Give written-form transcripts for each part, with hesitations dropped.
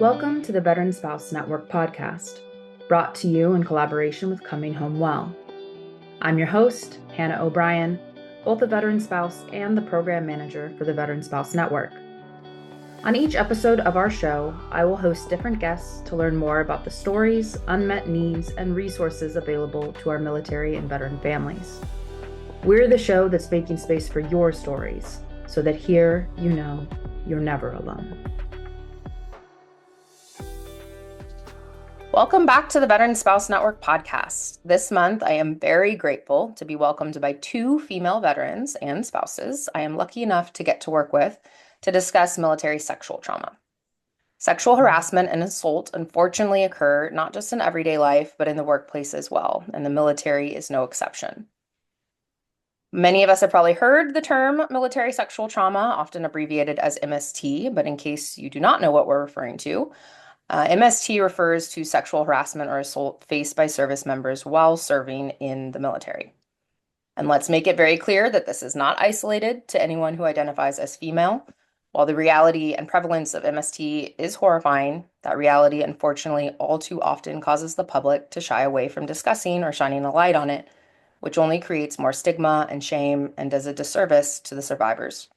Welcome to the Veteran Spouse Network podcast, brought to you in collaboration with Coming Home Well. I'm your host, Hannah O'Brien, both a veteran spouse and the program manager for the Veteran Spouse Network. On each episode of our show, I will host different guests to learn more about the stories, unmet needs, and resources available to our military and veteran families. We're the show that's making space for your stories, so that here you know you're never alone. Welcome back to the Veteran Spouse Network podcast. This month, I am very grateful to be welcomed by two female veterans and spouses I am lucky enough to get to work with to discuss military sexual trauma. Sexual harassment and assault unfortunately occur not just in everyday life, but in the workplace as well, and the military is no exception. Many of us have probably heard the term military sexual trauma, often abbreviated as MST, but in case you do not know what we're referring to, MST refers to sexual harassment or assault faced by service members while serving in the military. And let's make it very clear that this is not isolated to anyone who identifies as female. While the reality and prevalence of MST is horrifying, that reality unfortunately all too often causes the public to shy away from discussing or shining a light on it, which only creates more stigma and shame and does a disservice to the survivors.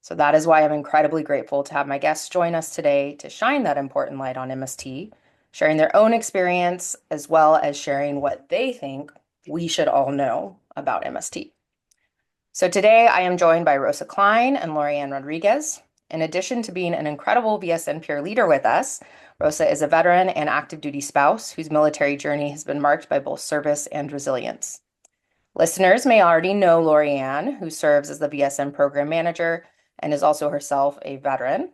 So that is why I'm incredibly grateful to have my guests join us today to shine that important light on MST, sharing their own experience as well as sharing what they think we should all know about MST. So today I am joined by Rosa Kline and Laurianne Rodriguez. In addition to being an incredible VSN peer leader with us, Rosa is a veteran and active duty spouse whose military journey has been marked by both service and resilience. Listeners may already know Laurianne, who serves as the VSN Program Manager and is also herself a veteran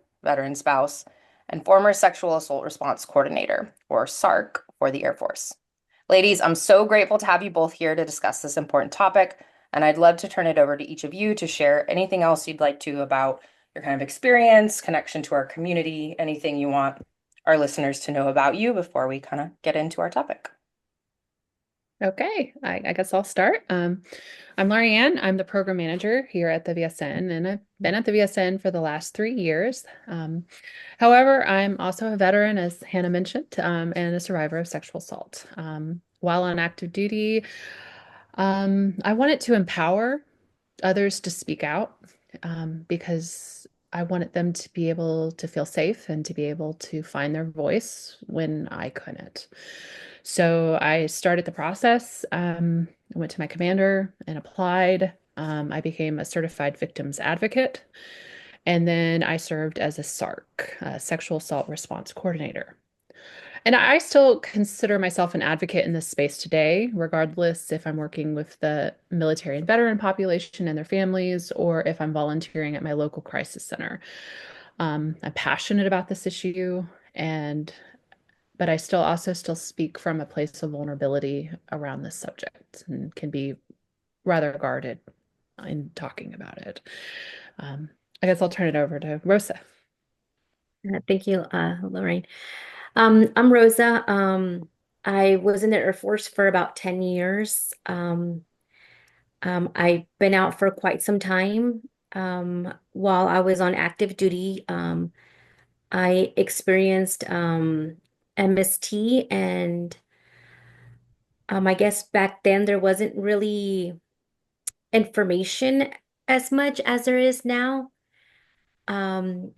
spouse, and former Sexual Assault Response Coordinator, or SARC, for the Air Force. Ladies, I'm so grateful to have you both here to discuss this important topic, and I'd love to turn it over to each of you to share anything else you'd like to about your kind of experience, connection to our community, anything you want our listeners to know about you before we kind of get into our topic. Okay, I guess I'll start. I'm Laurianne. I'm the program manager here at the VSN, and I've been at the VSN for the last 3 years. However, I'm also a veteran, as Hannah mentioned, and a survivor of sexual assault. While on active duty, I wanted to empower others to speak out because I wanted them to be able to feel safe and to be able to find their voice when I couldn't. So I started the process. I went to my commander and applied. I became a certified victims advocate. And then I served as a SARC, Sexual Assault Response Coordinator. And I still consider myself an advocate in this space today, regardless if I'm working with the military and veteran population and their families, or if I'm volunteering at my local crisis center. I'm passionate about this issue, but I still speak from a place of vulnerability around this subject and can be rather guarded in talking about it. I guess I'll turn it over to Rosa. Thank you, Lorraine. I'm Rosa. I was in the Air Force for about 10 years. I've been out for quite some time. While I was on active duty, I experienced MST, and I guess back then there wasn't really information as much as there is now. Um,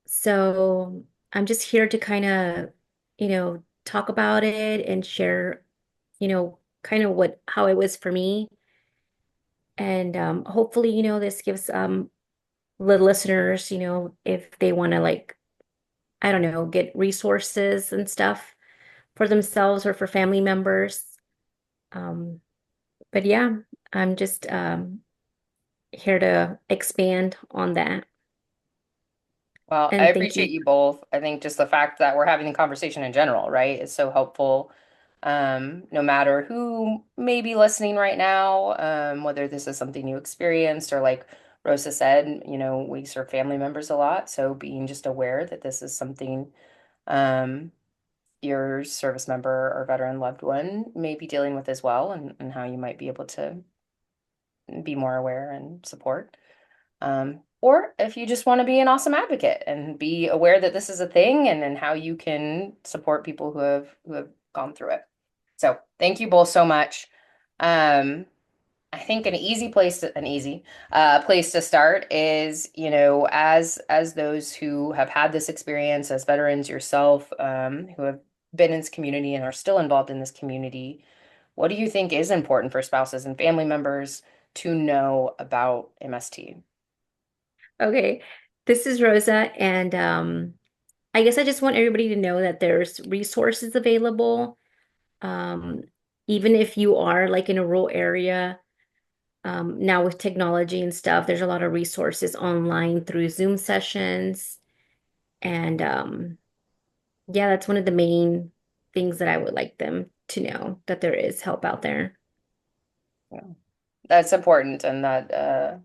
so I'm just here to kind of, talk about it and share, kind of how it was for me. And hopefully, this gives the listeners, if they want to like, I don't know, get resources and stuff for themselves or for family members. Um, but yeah, I'm just here to expand on that. Well, I And thank appreciate you. you both. I think just the fact that we're having the conversation in general, right, is so helpful. No matter who may be listening right now, whether this is something you experienced or like Rosa said, we serve family members a lot. So being just aware that this is something um, your service member or veteran loved one may be dealing with as well, and how you might be able to be more aware and support. Or if you just want to be an awesome advocate and be aware that this is a thing and how you can support people who have gone through it. So thank you both so much. Um, I think an easy place to start is, as those who have had this experience as veterans yourself, who have been in this community and are still involved in this community, what do you think is important for spouses and family members to know about MST? Okay, this is Rosa, and I guess I just want everybody to know that there's resources available. Um, Even if you are like in a rural area, now with technology and stuff, there's a lot of resources online through Zoom sessions. And yeah, that's one of the main things that I would like them to know that there is help out there. Yeah. That's important, and that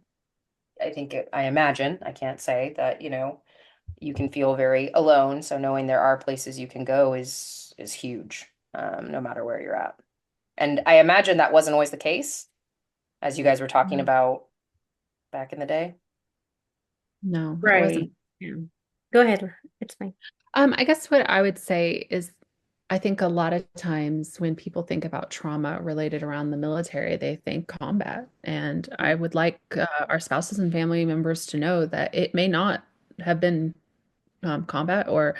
I imagine, I can't say that, you can feel very alone. So knowing there are places you can go is huge, no matter where you're at. And I imagine that wasn't always the case, as you guys were talking No, about back in the day. no, it wasn't. Right. Yeah. Go ahead. It's fine. I guess what I would say is I think a lot of times when people think about trauma related around the military, they think combat. And I would like our spouses and family members to know that it may not have been combat or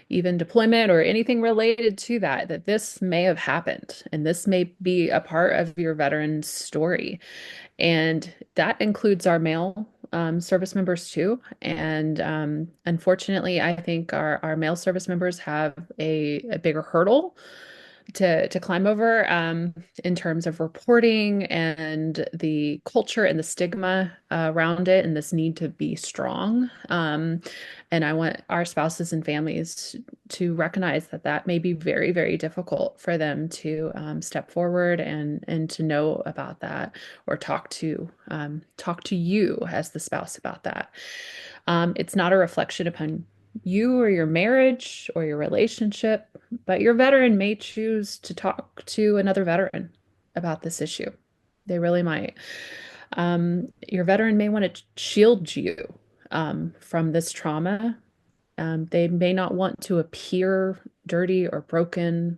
even deployment or anything related to that, that this may have happened and this may be a part of your veteran's story. And that includes our male service members too. And unfortunately, I think our male service members have a bigger hurdle to climb over in terms of reporting and the culture and the stigma around it and this need to be strong. And I want our spouses and families to recognize that that may be very, very difficult for them to step forward and to know about that or talk to you as the spouse about that. It's not a reflection upon you or your marriage or your relationship, but your veteran may choose to talk to another veteran about this issue. They really might. Your veteran may want to shield you from this trauma. They may not want to appear dirty or broken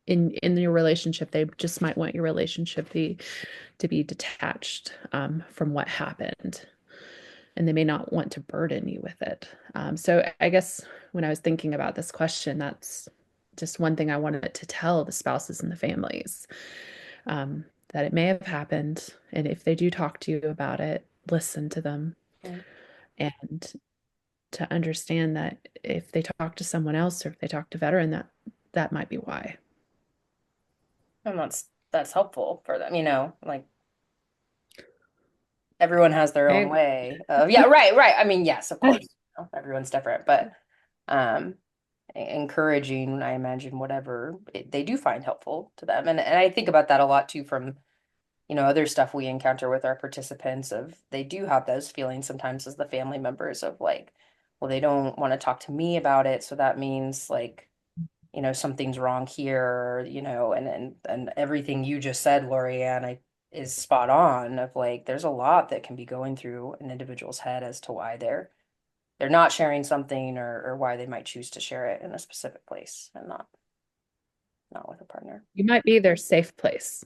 in your relationship. They just might want your relationship to be detached from what happened, and they may not want to burden you with it. So I guess when I was thinking about this question, that's just one thing I wanted to tell the spouses and the families, that it may have happened. And if they do talk to you about it, listen to them Mm. and to understand that if they talk to someone else or if they talk to veteran, that might be why. And that's helpful for them, like everyone has their I own agree. way of, yeah, right, right. I mean, yes, of course, everyone's different, but um encouraging, I imagine, whatever they do find helpful to them. And I think about that a lot too from, other stuff we encounter with our participants of they do have those feelings sometimes as the family members of like, well, they don't want to talk to me about it. So that means like, something's wrong here, and everything you just said, Laurianne, is spot on of like, there's a lot that can be going through an individual's head as to why they're not sharing something or why they might choose to share it in a specific place and not with a partner. You might be their safe place.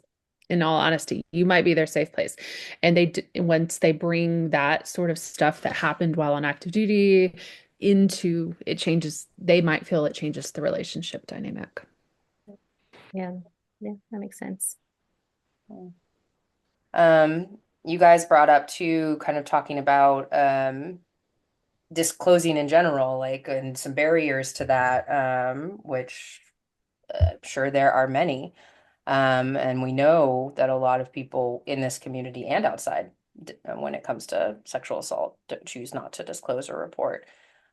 In all honesty, you might be their safe place. And once they bring that sort of stuff that happened while on active duty into it changes, they might feel it changes the relationship dynamic. Yeah. Yeah, that makes sense. You guys brought up too, kind of talking about disclosing in general, like, and some barriers to that, which I'm sure there are many. And we know that a lot of people in this community and outside, when it comes to sexual assault, choose not to disclose or report.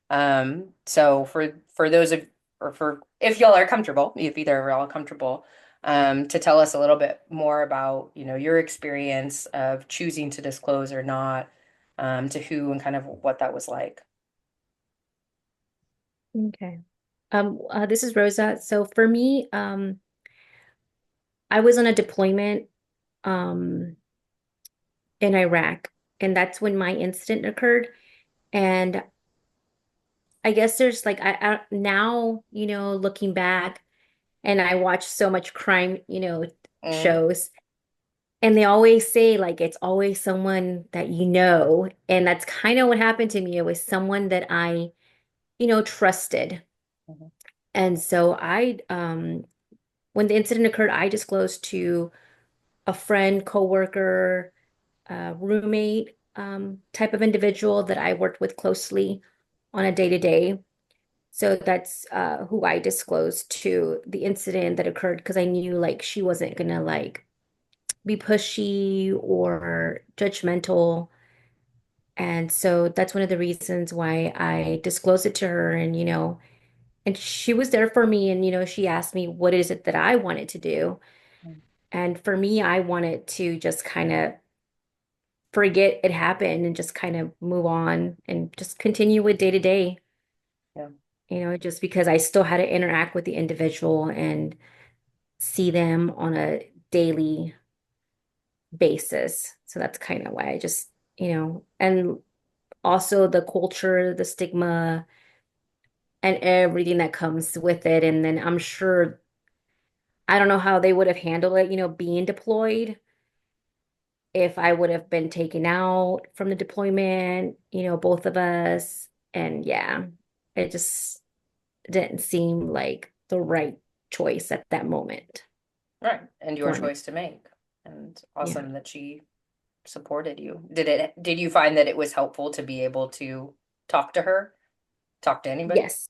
So for those of or for if y'all are comfortable, if either of y'all are comfortable, to tell us a little bit more about, your experience of choosing to disclose or not, to who and kind of what that was like. Okay. This is Rosa. So for me, I was on a deployment um in Iraq. And that's when my incident occurred. And I guess there's like I now, looking back, and I watch so much crime, Mm, shows, and they always say like it's always someone that you know. And that's kind of what happened to me. It was someone that I, trusted. mhm, And so when the incident occurred, I disclosed to a friend, coworker, roommate, type of individual that I worked with closely on a day-to-day. So that's who I disclosed to the incident that occurred, because I knew like she wasn't gonna like be pushy or judgmental. And so that's one of the reasons why I disclosed it to her. And, and she was there for me. And, she asked me, what is it that I wanted to do? mm, And for me, I wanted to just kind of forget it happened and just kind of move on and just continue with day to day, yeah, just because I still had to interact with the individual and see them on a daily basis. So that's kind of why I just, and also the culture, the stigma, and everything that comes with it. And then I'm sure, I don't know how they would have handled it, being deployed, if I would have been taken out from the deployment, both of us. And yeah, it just didn't seem like the right choice at that moment right. And your for me. choice to make. And Yeah. awesome that she supported you. Did you find that it was helpful to be able to talk to her, talk to anybody? Yes.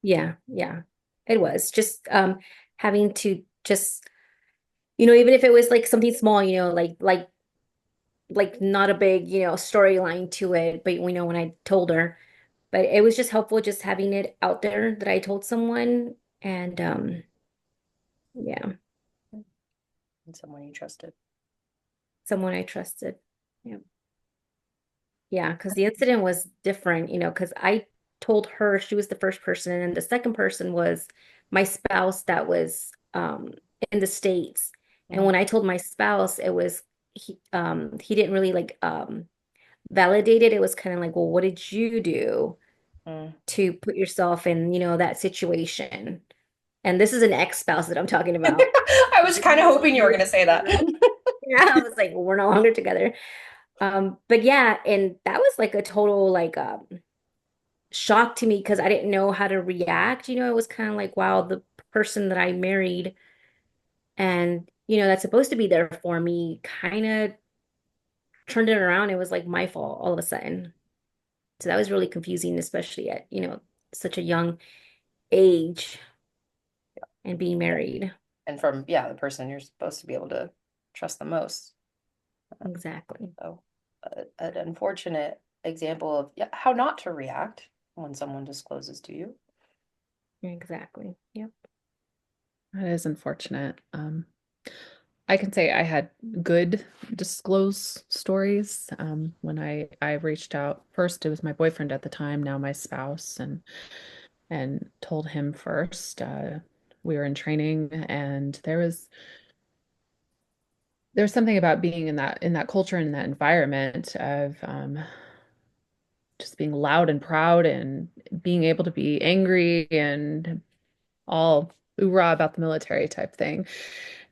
Yeah. Yeah. It was just having to just, even if it was like something small, like not a big, storyline to it, but when I told her, but it was just helpful just having it out there that I told someone. And yeah, And someone you trusted. someone I trusted. Yeah. Yeah, because the incident was different, because I told her, she was the first person, and the second person was my spouse that was in the States. And Mhm. when I told my spouse, it was he didn't really like validate it. It was kind of like, well, what did you do Mm. to put yourself in, that situation? And this is an ex-spouse that I'm talking about. I was We're kind of no hoping you were longer going to say that. together. Yeah, I was like, well, we're no longer together. But yeah, and that was like a total like shock to me, because I didn't know how to react. It was kind of like, wow, the person that I married and that's supposed to be there for me kind of turned it around. It was like my fault all of a sudden. So that was really confusing, especially at, such a young age and being married. And from, yeah, the person you're supposed to be able to trust the most. Exactly. So, an unfortunate example of, yeah, how not to react when someone discloses to you. Exactly. Yep. That is unfortunate. I can say I had good disclose stories. When I reached out first, it was my boyfriend at the time, now my spouse, and told him first. We were in training, and there was something about being in that culture and in that environment of just being loud and proud and being able to be angry and all hoorah about the military type thing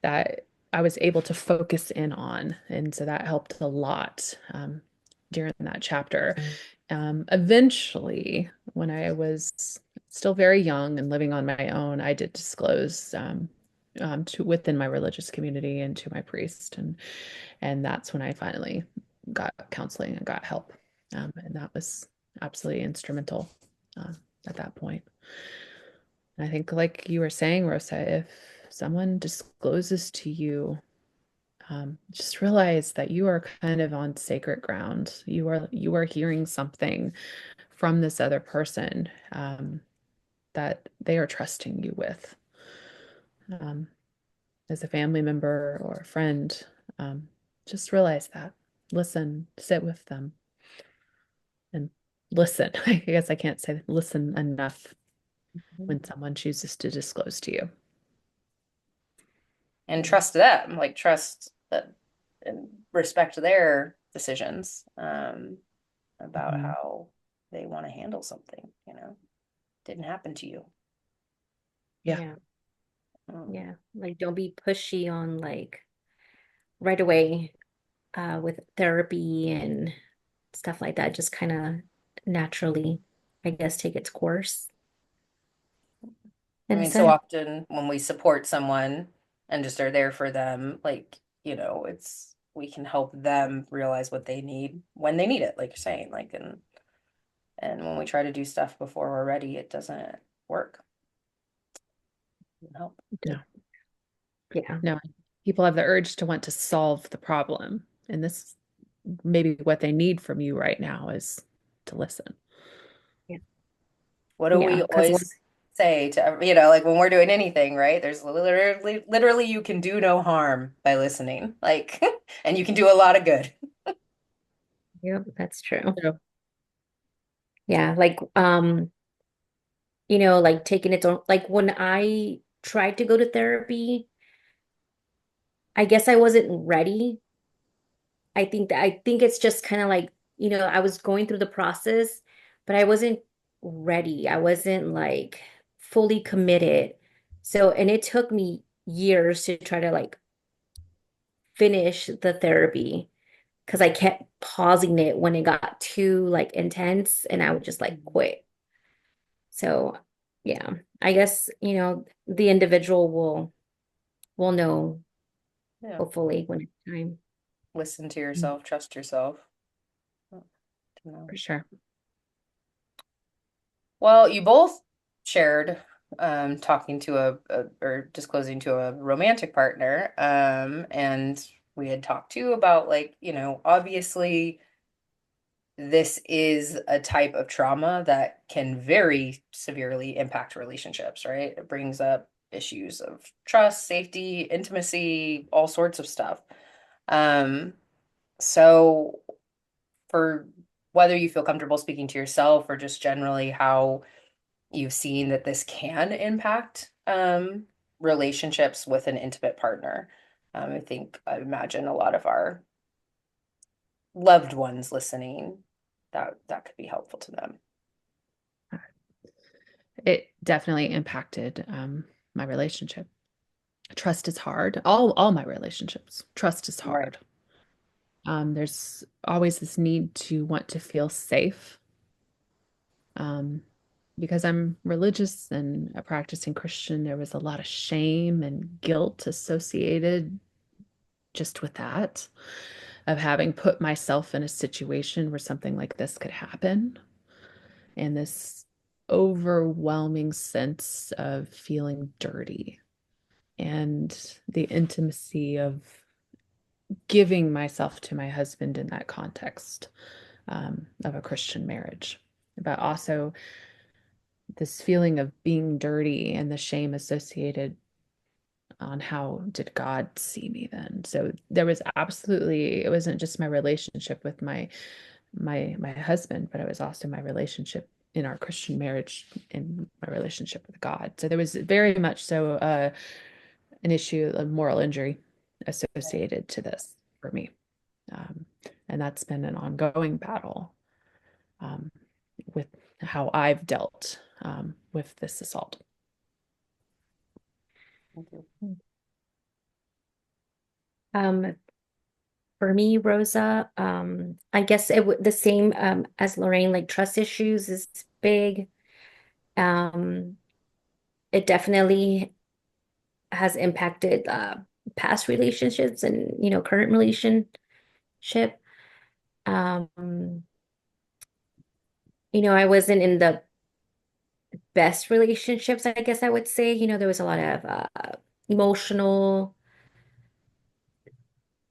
that I was able to focus in on. And so that helped a lot during that chapter. Eventually, when I was still very young and living on my own, I did disclose to within my religious community and to my priest, and that's when I finally got counseling and got help, and that was absolutely instrumental uh, at that point. And I think, like you were saying, Rosa, if someone discloses to you, just realize that you are kind of on sacred ground. You are hearing something from this other person that they are trusting you with, um, as a family member or a friend. Um, just realize that. Listen, sit with them, and listen. I guess I can't say listen enough when someone chooses to disclose to you. And trust them, like trust that and respect their decisions about Mhm. how they want to handle something, didn't happen to you. Yeah. Yeah. Um, Yeah. Like don't be pushy on like right away with therapy and stuff like that. Just kind of naturally, I guess, take its course I in a mean, so sense. often when we support someone and just are there for them, like, we can help them realize what they need when they need it, like you're saying, like, and when we try to do stuff before we're ready, it doesn't work. Doesn't help. No, Yeah. no. People have the urge to want to solve the problem. And this maybe what they need from you right now is to listen. Yeah. What do Yeah. we Because one, always say to, like when we're doing anything, right? There's literally you can do no harm by listening, like, and you can do a lot of good. yeah, that's true. So, Yeah. Like, like taking its own, like when I tried to go to therapy, I guess I wasn't ready. I think it's just kind of like, I was going through the process, but I wasn't ready. I wasn't like fully committed. So, and it took me years to try to like finish the therapy because I kept pausing it when it got too like intense and I would just like Mhm. quit. So, yeah, I guess, the individual will know Yeah. hopefully when it's time. Listen to mm, yourself, trust yourself. Oh, don't know. for sure. Well, you both shared talking to or disclosing to a romantic partner. And we had talked too about like, obviously this is a type of trauma that can very severely impact relationships, right? It brings up issues of trust, safety, intimacy, all sorts of stuff. Um, so for whether you feel comfortable speaking to yourself or just generally how you've seen that this can impact relationships with an intimate partner. I imagine a lot of our loved ones listening, that could be helpful to them. It definitely impacted my relationship. Trust is hard. All my relationships, trust is Right. hard. There's always this need to want to feel safe. Um, because I'm religious and a practicing Christian, there was a lot of shame and guilt associated just with that, of having put myself in a situation where something like this could happen, and this overwhelming sense of feeling dirty and the intimacy of giving myself to my husband in that context of a Christian marriage, but also this feeling of being dirty and the shame associated on how did God see me then. So there was absolutely, it wasn't just my relationship with my husband, but it was also my relationship in our Christian marriage and my relationship with God. So there was very much so an issue of moral injury associated to this for me. Um, and that's been an ongoing battle um, with how I've dealt with this assault. Thank you. Um, for me, Rosa, I guess it would the same as Lorraine, like trust issues is big. Um, it definitely has impacted past relationships and current relationship. Um, I wasn't in the best relationships, I guess I would say. There was a lot of emotional,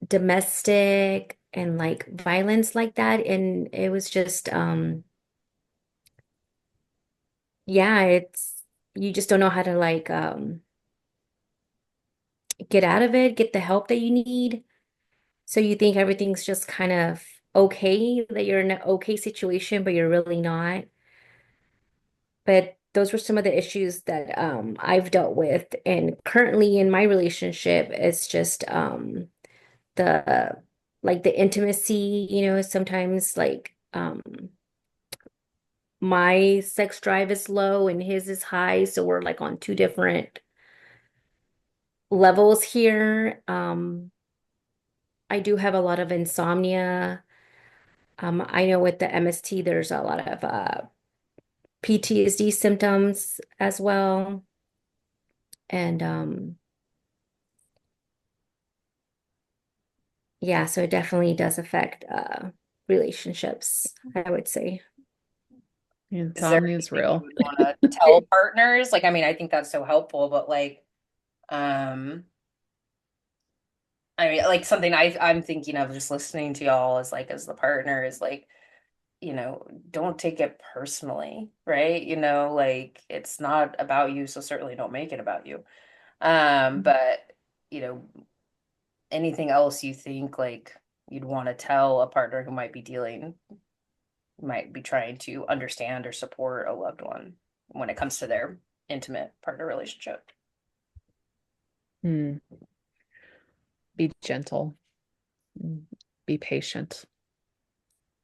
domestic, and like violence like that. And it was just yeah, it's you just don't know how to like get out of it, get the help that you need. So you think everything's just kind of okay, that you're in an okay situation, but you're really not. But those were some of the issues that I've dealt with. And currently in my relationship, it's just the like the intimacy, sometimes like my sex drive is low and his is high, so we're like on two different levels here. I do have a lot of insomnia. I know with the MST, there's a lot of PTSD symptoms as well. And yeah, so it definitely does affect relationships, I would say. Is there Insomnia is anything you real. would want to tell partners? Like, I mean, I think that's so helpful, but like, um, I mean, like something I'm thinking of just listening to y'all is like as the partner is like, don't take it personally, right? Like it's not about you, so certainly don't make it about you. But you know, anything else you think like you'd want to tell a partner who might be trying to understand or support a loved one when it comes to their intimate partner relationship. Hmm. Be gentle. Be patient.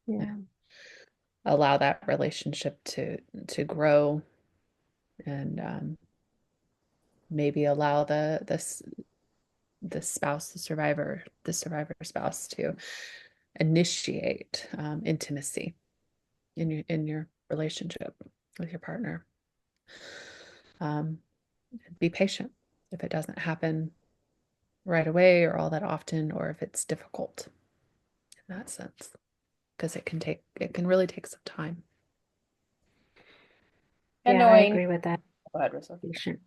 Yeah. Allow that relationship to grow, and maybe allow the spouse, the survivor spouse, to initiate intimacy in your relationship with your partner. Um, be patient if it doesn't happen right away or all that often, or if it's difficult in that sense, because it can really take some time. And Yeah, I knowing, agree with that. go ahead, Rosa. Patient.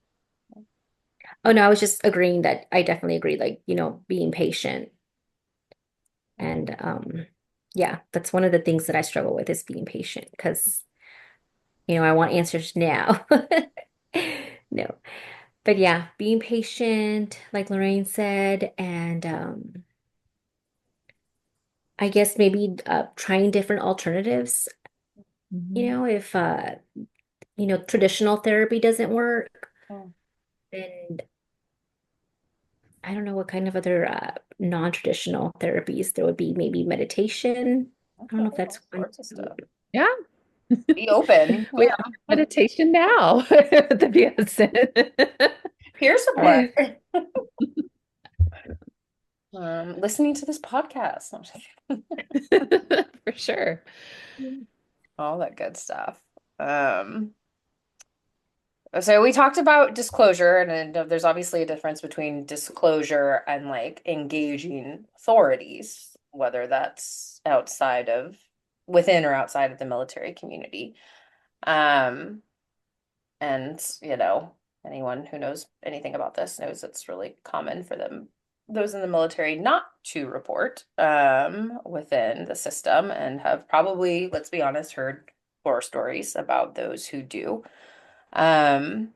Oh no, I was just agreeing that I definitely agree, like, being patient. And yeah, that's one of the things that I struggle with is being patient because, I want answers now. No. But yeah, being patient, like Lorraine said, and I guess maybe trying different alternatives, Mhm. if traditional therapy doesn't work, Oh, then I don't know what kind of other non-traditional therapies there would be. Maybe meditation. I don't okay, know if all that's one. sorts of stuff. Yeah, Be open. we Yeah. offer meditation now at the VSN. Peer support. Listening to this podcast. No, I'm just kidding. For sure. All that good stuff. Um, so we talked about disclosure, and then there's obviously a difference between disclosure and like engaging authorities, whether that's within or outside of the military community. Um, and anyone who knows anything about this knows it's really common for those in the military not to report within the system and have probably, let's be honest, heard horror stories about those who do. Um,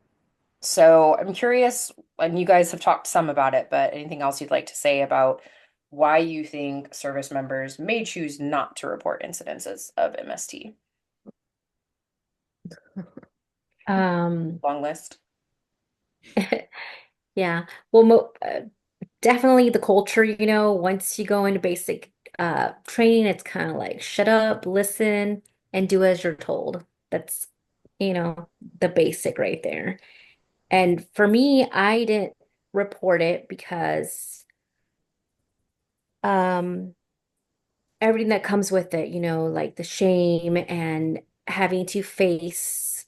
so I'm curious, and you guys have talked some about it, but anything else you'd like to say about why you think service members may choose not to report incidences of MST? Um, Long list. yeah. Well, definitely the culture, once you go into basic training, it's kind of like shut up, listen, and do as you're told. That's, the basic right there. And for me, I didn't report it because um everything that comes with it, like the shame and having to face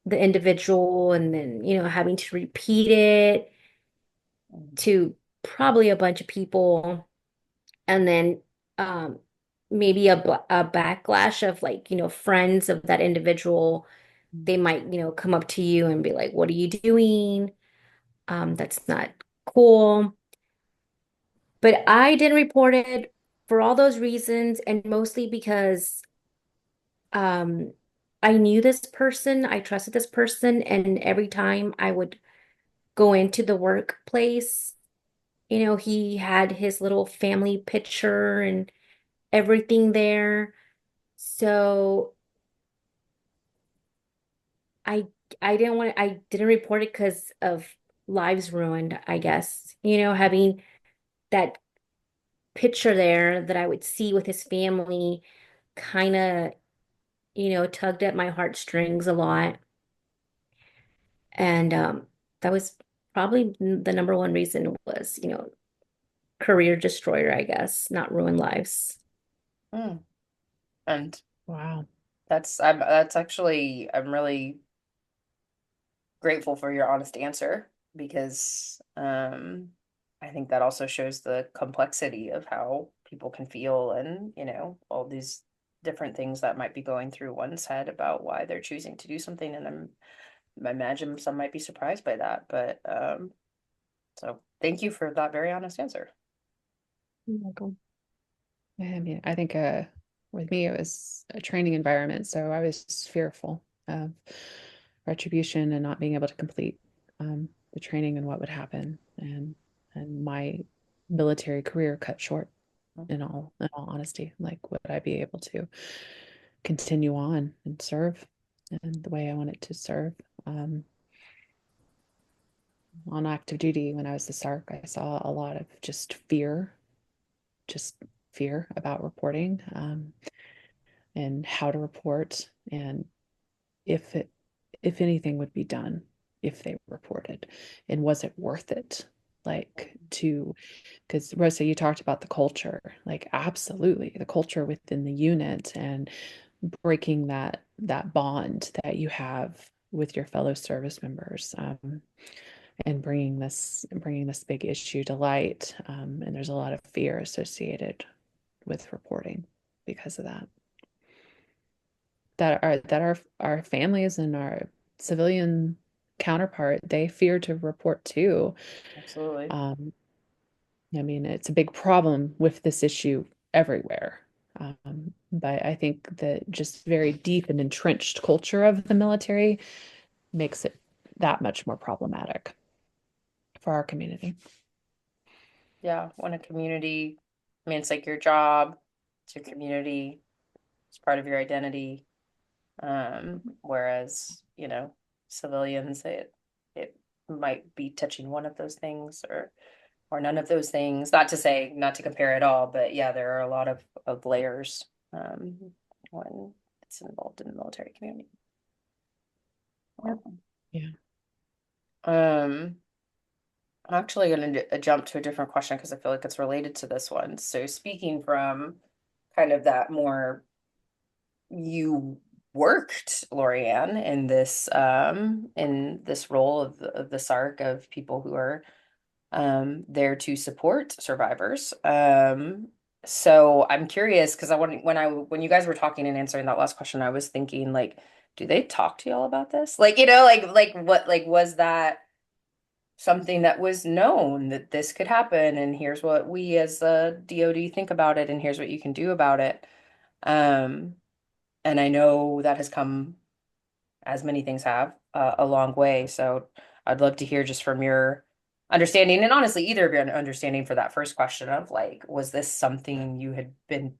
the individual and then, having to repeat it to probably a bunch of people and then um maybe a backlash of like, friends of that individual. They might, come up to you and be like, "What are you doing? That's not cool." But I didn't report it for all those reasons and mostly because um I knew this person, I trusted this person, and every time I would go into the workplace, he had his little family picture and everything there. So I I didn't report it because of lives ruined, I guess. Having that picture there that I would see with his family kind of, tugged at my heartstrings a lot. And that was probably the number one reason was, career destroyer, I guess, not ruin lives. Mm. And Wow. that's actually, I'm really grateful for your honest answer because I think that also shows the complexity of how people can feel and, all these different things that might be going through one's head about why they're choosing to do something. And I imagine some might be surprised by that, but so thank you for that very honest answer. You're welcome. I mean, I think with me, it was a training environment, so I was fearful of retribution and not being able to complete the training and what would happen, and my military career cut short. In all honesty, like would I be able to continue on and serve and the way I wanted to serve? On active duty when I was the SARC, I saw a lot of just fear about reporting. And how to report and if it if anything would be done if they reported and was it worth it, like to because Rosa, you talked about the culture, like absolutely the culture within the unit and breaking that bond that you have with your fellow service members, and bringing this big issue to light, and there's a lot of fear associated with reporting because of that, our families and our civilian counterpart, they fear to report too. Absolutely. Um, I mean, it's a big problem with this issue everywhere. But I think that just very deep and entrenched culture of the military makes it that much more problematic for our community. Yeah, when a community, I mean, it's like your job, it's your community, it's part of your identity. Whereas, civilians, it might be touching one of those things or none of those things. Not to say, not to compare at all, but yeah, there are a lot of layers when it's involved in the military community. Yep. Yeah. Um, I'm actually going to jump to a different question because I feel like it's related to this one. So speaking from kind of that more, you worked, Laurianne, in this role of the SARC of people who are there to support survivors. So I'm curious because when you guys were talking and answering that last question, I was thinking like, do they talk to y'all about this? Like, was that something that was known that this could happen and here's what we as the DoD think about it and here's what you can do about it. Um, and I know that has come, as many things have, a long way. So I'd love to hear just from your understanding, and honestly, either of your understanding for that first question of like, was this something you had been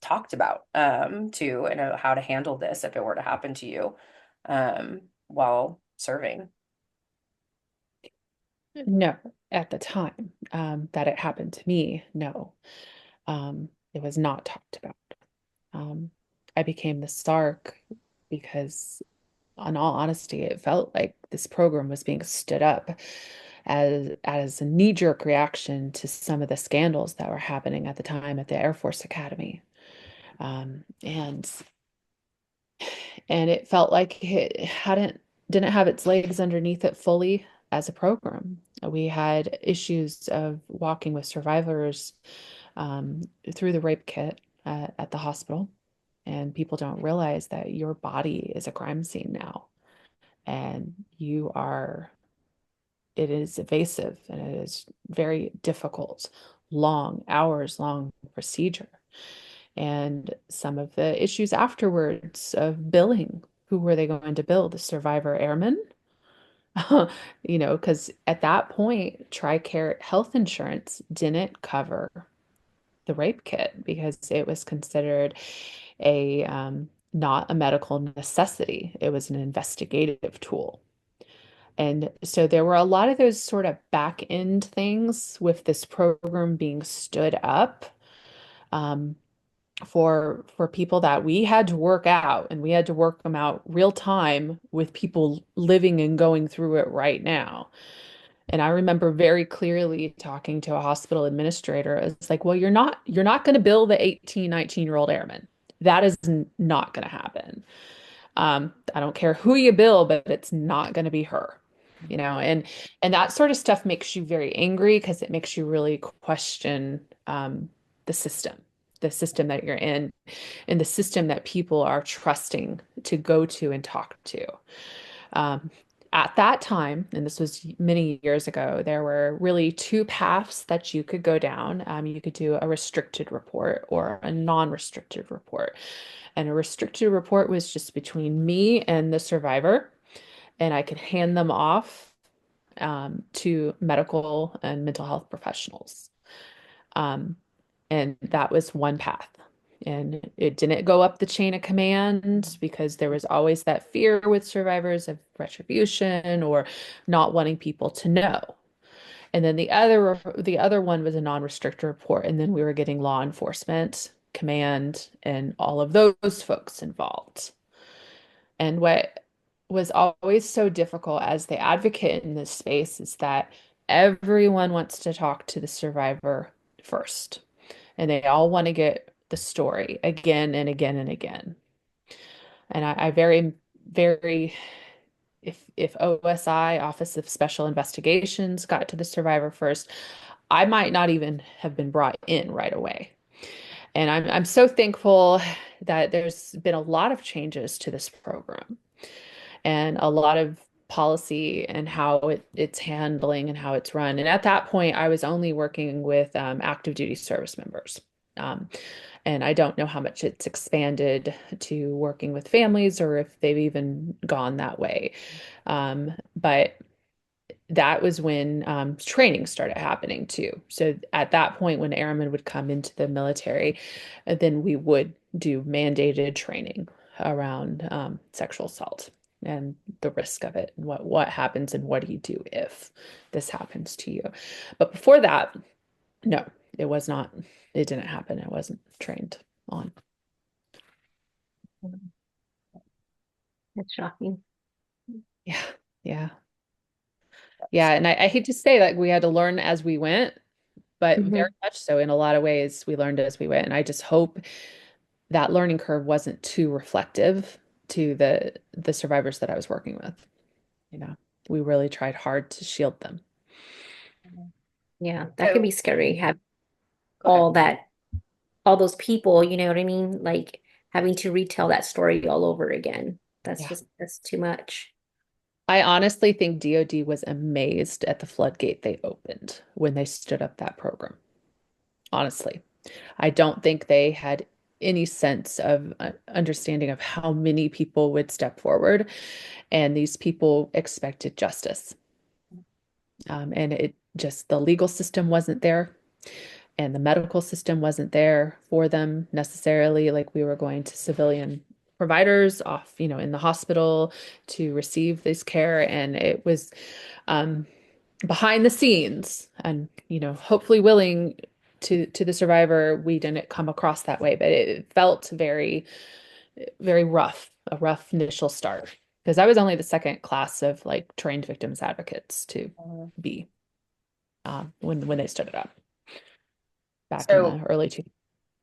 talked about to and how to handle this if it were to happen to you while serving? No, at the time that it happened to me, no, it was not talked about. Um, I became the SARC because, in all honesty, it felt like this program was being stood up as a knee-jerk reaction to some of the scandals that were happening at the time at the Air Force Academy. And it felt like it didn't have its legs underneath it fully as a program. We had issues of walking with survivors um, through the rape kit at the hospital. And people don't realize that your body is a crime scene now. And it is evasive and it is very difficult, long, hours long procedure. And some of the issues afterwards of billing, who were they going to bill? The survivor airmen? Because at that point, TRICARE health insurance didn't cover the rape kit because it was considered not a medical necessity. It was an investigative tool. And so there were a lot of those sort of back end things with this program being stood up. Um, for people that we had to work out, and we had to work them out real time with people living and going through it right now. And I remember very clearly talking to a hospital administrator. It's like, well, you're not going to bill the 18, 19-year-old airman. That is not going to happen. I don't care who you bill, but it's not going to be her, and that sort of stuff makes you very angry because it makes you really question the system, the system that you're in, and the system that people are trusting to go to and talk to. Um, at that time, and this was many years ago, there were really two paths that you could go down. You could do a restricted report or a non-restricted report. And a restricted report was just between me and the survivor, and I could hand them off to medical and mental health professionals. Um, and that was one path. And it didn't go up the chain of command because there was always that fear with survivors of retribution or not wanting people to know. And then the other one was a non-restricted report, and then we were getting law enforcement, command, and all of those folks involved. And what was always so difficult as the advocate in this space is that everyone wants to talk to the survivor first, and they all want to get the story again and again and again. And I very, if OSI, Office of Special Investigations, got to the survivor first, I might not even have been brought in right away. And I'm so thankful that there's been a lot of changes to this program and a lot of policy and how it's handling and how it's run. And at that point, I was only working with active duty service members. Um, and I don't know how much it's expanded to working with families or if they've even gone that way. But that was when training started happening too. So at that point, when airmen would come into the military, then we would do mandated training around sexual assault and the risk of it, and what happens and what do you do if this happens to you. But before that, no, it was not. It didn't happen. It wasn't trained on. That's shocking. Yeah, yeah, yeah. And I hate to say that we had to learn as we went, but very Hmm. much so in a lot of ways we learned as we went. And I just hope that learning curve wasn't too reflective to the survivors that I was working with. You know, we really tried hard to shield them. Yeah, that could be So, scary. Have go ahead. all that, all those people, you know what I mean? Like having to retell that story all over again. Yeah. That's too much. I honestly think DoD was amazed at the floodgate they opened when they stood up that program. Honestly, I don't think they had any sense of understanding of how many people would step forward, and these people expected justice. And it just, the legal system wasn't there, and the medical system wasn't there for them necessarily. Like, we were going to civilian providers off, in the hospital to receive this care, and it was um, behind the scenes, and hopefully willing to the survivor, we didn't come across that way, but it felt very, very rough, a rough initial start, because I was only the second class of like trained victims advocates to Mhm. be when they started up back in So the early two.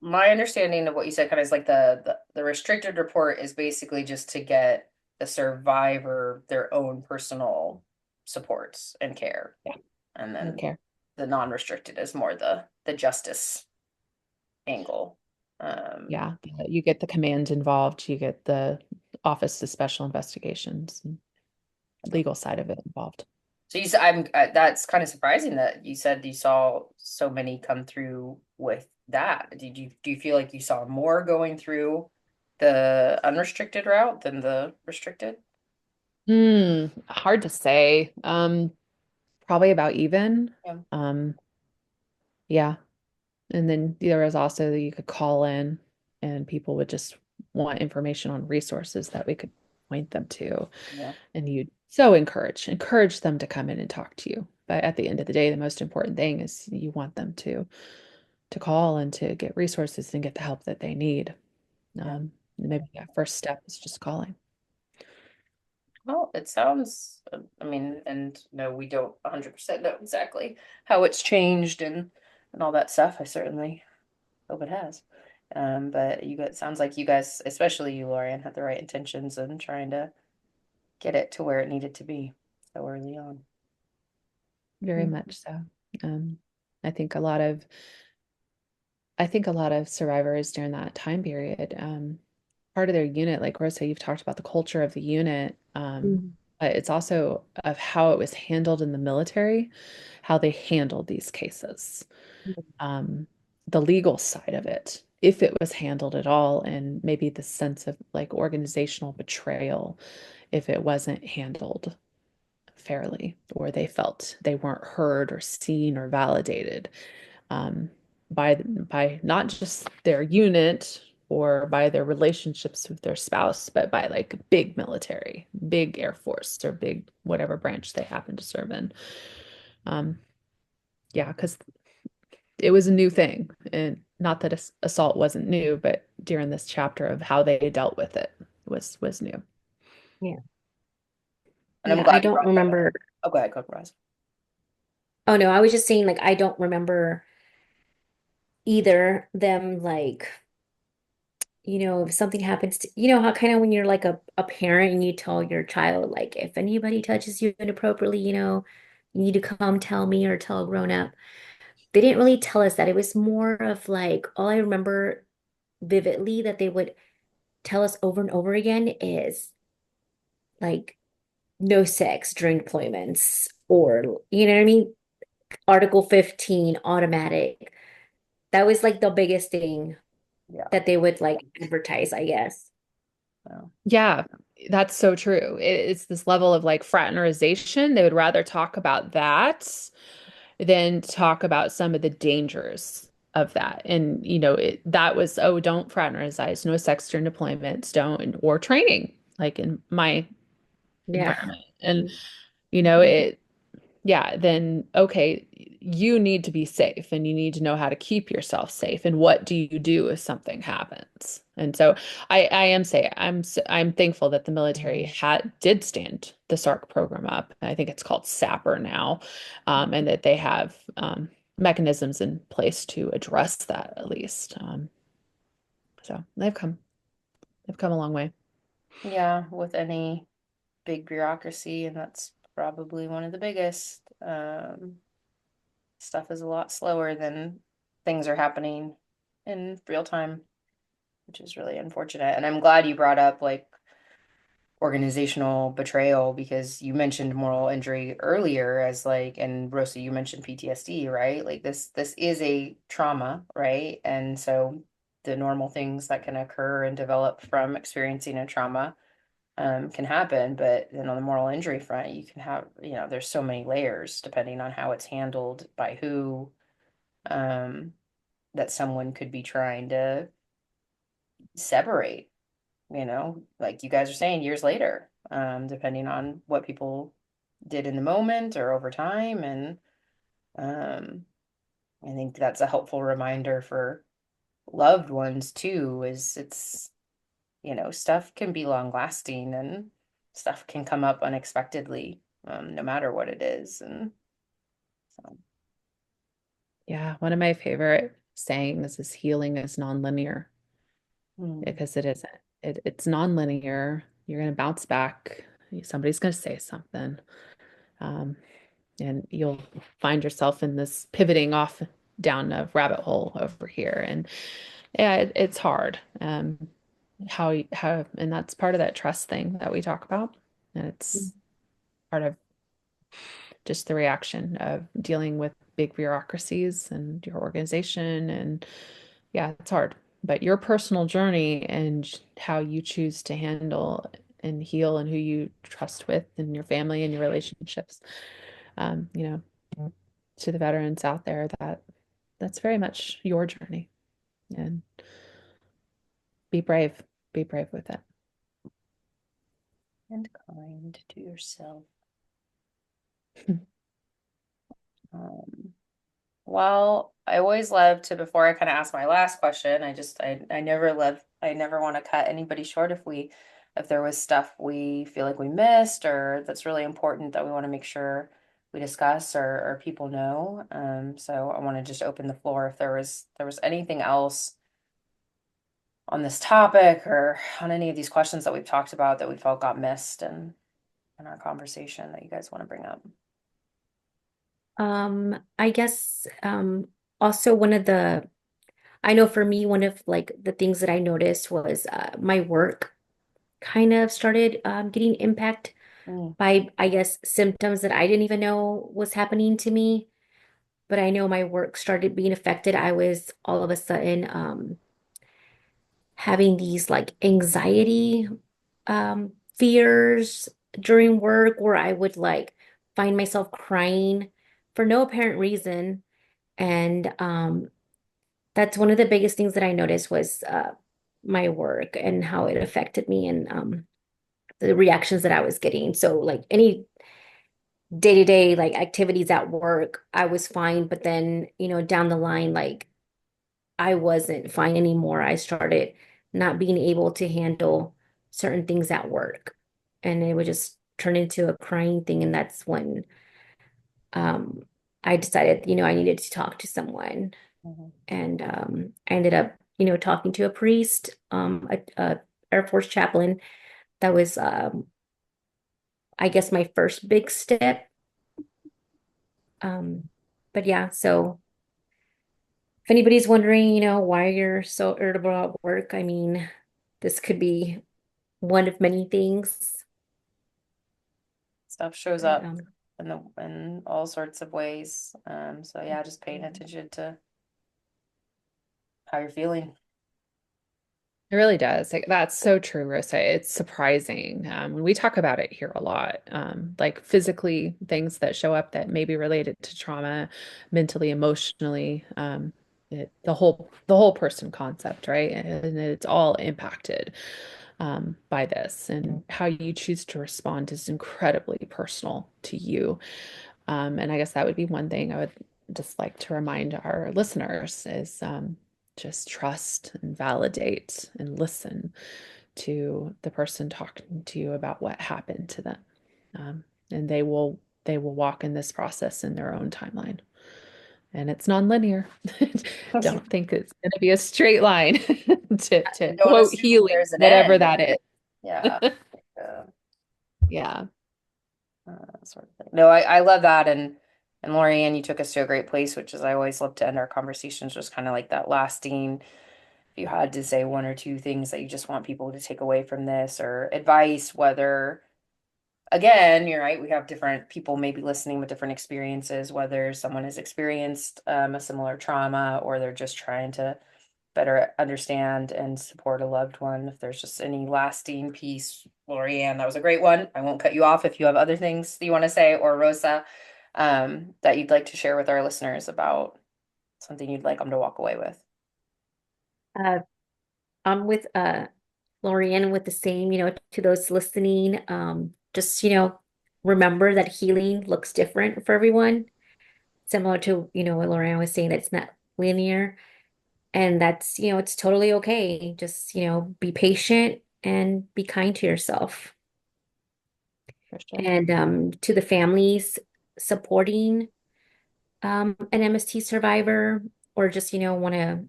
my understanding of what you said kind of is like the restricted report is basically just to get the survivor their own personal supports and care. Yeah, And I don't then care. the non-restricted is more the justice angle. Um, Yeah, you get the command involved, you get the Office of Special Investigations and legal side of it involved. so you said that's kind of surprising that you said you saw so many come through with that. Do you feel like you saw more going through the unrestricted route than the restricted? Hard to say. Probably about even. Yeah. Um, yeah. And then there was also that you could call in and people would just want information on resources that we could point them to. Yeah. And you'd So encourage them to come in and talk to you. But at the end of the day, the most important thing is you want them to call and to get resources and get the help that they need. Yeah. Maybe that first step is just calling. Well, it sounds, I mean, and no, we don't 100% know exactly how it's changed and all that stuff. I certainly hope it has. But you guys, sounds like you guys, especially you, Laurianne, had the right intentions in trying to get it to where it needed to be so early on. Very Mm. much so. Um, I think a lot of I think a lot of survivors during that time period, part of their unit, like Rosa, you've talked about the culture of the unit, Mm. but it's also of how it was handled in the military, how they handled these cases, um, the legal side of it, if it was handled at all, and maybe the sense of like organizational betrayal if it wasn't handled fairly, or they felt they weren't heard or seen or validated um, by not just their unit or by their relationships with their spouse, but by like big military, big Air Force, or big whatever branch they happen to serve in. Um, yeah, because it was a new thing, and not that assault wasn't new, but during this chapter of how they dealt with it was new. Yeah. And I'm Yeah, I glad you don't brought that up. remember. Oh, go ahead, Ross. Oh no, I was just saying like I don't remember either them like, if something happens to, how kind of when you're like a parent and you tell your child like if anybody touches you inappropriately, you need to come tell me or tell a grown up. They didn't really tell us that. It was more of like all I remember vividly that they would tell us over and over again is like no sex during deployments or you know what I mean? Article 15 automatic. That was like the biggest thing Yeah. that they would like advertise, I guess. So, Yeah, that's so true. It's this level of like fraternization. They would rather talk about that than talk about some of the dangers of that. And, that was, oh, don't fraternize, no sex during deployments, don't, or training, like in my Yeah. environment. And, it, yeah, then okay, you need to be safe and you need to know how to keep yourself safe. And what do you do if something happens? And so I am saying I'm thankful that the military had did stand the SARC program up. I think it's called SAPR now, and that they have mechanisms in place to address that at least. So they've come a long way. yeah, with any big bureaucracy, and that's probably one of the biggest. Stuff is a lot slower than things are happening in real time, which is really unfortunate. And I'm glad you brought up like organizational betrayal because you mentioned moral injury earlier as like, and Rosa, you mentioned PTSD, right? Like this is a trauma, right? And so the normal things that can occur and develop from experiencing a trauma can happen, but then on the moral injury front, you can have, there's so many layers depending on how it's handled by who, um, that someone could be trying to separate, like you guys are saying years later, depending on what people did in the moment or over time. And um, I think that's a helpful reminder for loved ones too, is stuff can be long lasting and stuff can come up unexpectedly, no matter what it is. And so, Yeah, one of my favorite sayings is healing is nonlinear. mm, Because it isn't. It's non-linear. You're going to bounce back. Somebody's going to say something. Um, and you'll find yourself in this pivoting off down a rabbit hole over here. And yeah, it's hard. And that's part of that trust thing that we talk about. And it's part of just the reaction of dealing with big bureaucracies and your organization. And yeah, it's hard. But your personal journey and how you choose to handle and heal and who you trust with and your family and your relationships, um, you know, to the veterans out there, that's very much your journey. And be brave, be brave with it. and kind to yourself. Um, well, I always love to, before I kind of ask my last question, I never want to cut anybody short if there was stuff we feel like we missed or that's really important that we want to make sure we discuss or people know. So I want to just open the floor if there was anything else on this topic or on any of these questions that we've talked about that we felt got missed in our conversation that you guys want to bring up. I guess also I know for me, one of like the things that I noticed was my work kind of started getting impact Mm, by, I guess, symptoms that I didn't even know was happening to me. But I know my work started being affected. I was all of a sudden having these like anxiety fears during work where I would like find myself crying for no apparent reason. And that's one of the biggest things that I noticed was my work and how it affected me and the reactions that I was getting. So like any day-to-day like activities at work, I was fine, but then, down the line, like I wasn't fine anymore. I started not being able to handle certain things at work. And it would just turn into a crying thing. And that's when um I decided, I needed to talk to someone. mhm. And I ended up, talking to a priest, a Air Force chaplain. That was I guess my first big step. Um, but yeah, so if anybody's wondering, why you're so irritable at work, I mean, this could be one of many things. Stuff shows But, up in all sorts of ways. So yeah, just paying attention to how you're feeling. It really does. Like, that's so true, Rosa. It's surprising. We talk about it here a lot, like physically things that show up that may be related to trauma, mentally, emotionally, the whole person concept, right? And it's all impacted by this, and how you choose to respond is incredibly personal to you. And I guess that would be one thing I would just like to remind our listeners is just trust and validate and listen to the person talking to you about what happened to them. And they will walk in this process in their own timeline. And it's nonlinear. Don't think it's going to be a straight line to And don't quote assume healing, there's an whatever end. that is. Yeah. Uh, Yeah. sort of thing. No, I love that. And Laurianne, you took us to a great place, which is I always love to end our conversations just kind of like that lasting. If you had to say one or two things that you just want people to take away from this or advice, whether again, you're right, we have different people maybe listening with different experiences, whether someone has experienced a similar trauma or they're just trying to better understand and support a loved one. If there's just any lasting piece, Laurianne, that was a great one. I won't cut you off if you have other things that you want to say, or Rosa, that you'd like to share with our listeners about something you'd like them to walk away with. uh, I'm with Laurianne with the same, to those listening, just, remember that healing looks different for everyone. Similar to, what Laurianne was saying, that it's not linear. And that's, it's totally okay. Just, be patient and be kind to yourself. For sure. And to the families supporting an MST survivor, or just, want to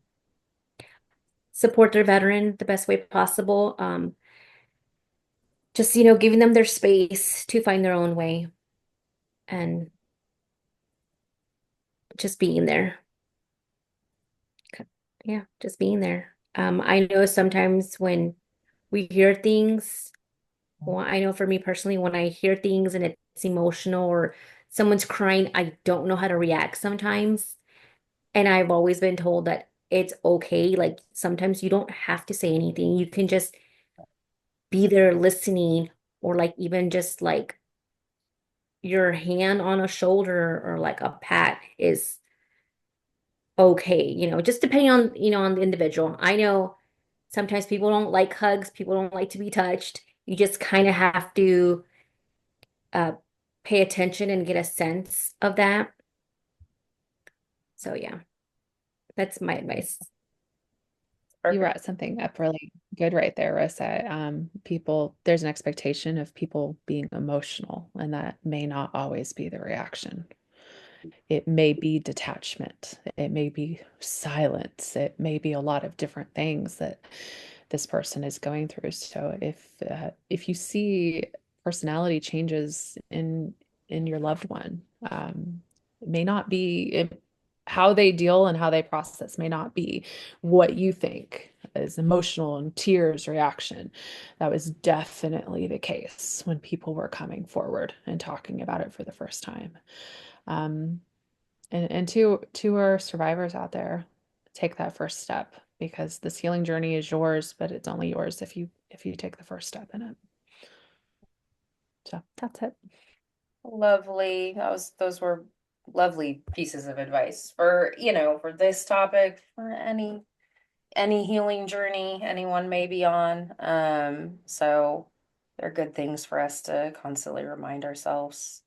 support their veteran the best way possible. Just, giving them their space to find their own way and just being there. Yeah, just being there. I know sometimes when we hear things, well, I know for me personally, when I hear things and it's emotional or someone's crying, I don't know how to react sometimes. And I've always been told that it's okay. Like sometimes you don't have to say anything. You can just be there listening, or like even just like your hand on a shoulder or like a pat is okay, just depending on the individual. I know sometimes people don't like hugs, people don't like to be touched. you just kind of have to pay attention and get a sense of that. So yeah, that's my advice. You brought something up really good right there, Rosa. There's an expectation of people being emotional, and that may not always be the reaction. It may be detachment. It may be silence. It may be a lot of different things that this person is going through. So if you see personality changes in your loved one, it may not be how they deal and how they process may not be what you think is emotional and tears reaction. That was definitely the case when people were coming forward and talking about it for the first time. And to our survivors out there, take that first step, because this healing journey is yours, but it's only yours if you take the first step in it. So that's it. Lovely. Those were lovely pieces of advice for, for this topic, for any healing journey anyone may be on. So they're good things for us to constantly remind ourselves,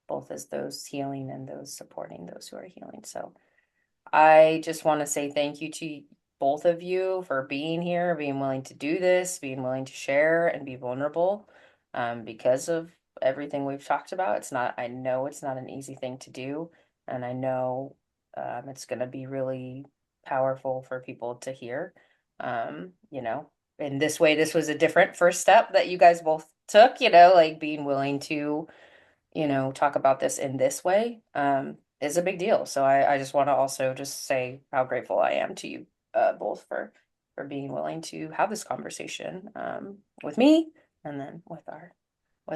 both as those healing and those supporting those who are healing. So I just want to say thank you to both of you for being here, being willing to do this, being willing to share and be vulnerable, because of everything we've talked about. I know it's not an easy thing to do, and I know it's going to be really powerful for people to hear. In this way, this was a different first step that you guys both took, like being willing to talk about this in this way is a big deal. So I just want to also just say how grateful I am to you both for being willing to have this conversation with me and then with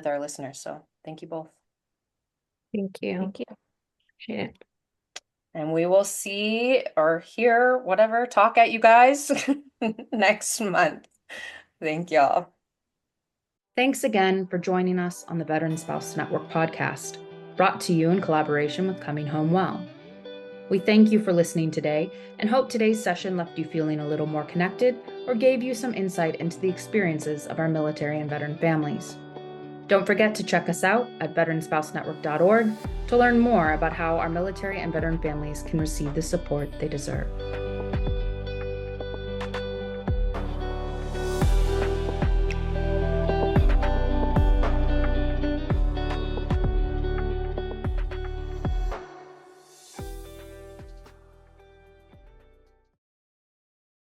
our listeners. So thank you both. Thank you. Thank you. Appreciate it. And we will see or hear whatever talk at you guys next month. Thank y'all. Thanks again for joining us on the Veteran Spouse Network podcast, brought to you in collaboration with Coming Home Well. We thank you for listening today and hope today's session left you feeling a little more connected or gave you some insight into the experiences of our military and veteran families. Don't forget to check us out at veteranspousenetwork.org to learn more about how our military and veteran families can receive the support they deserve.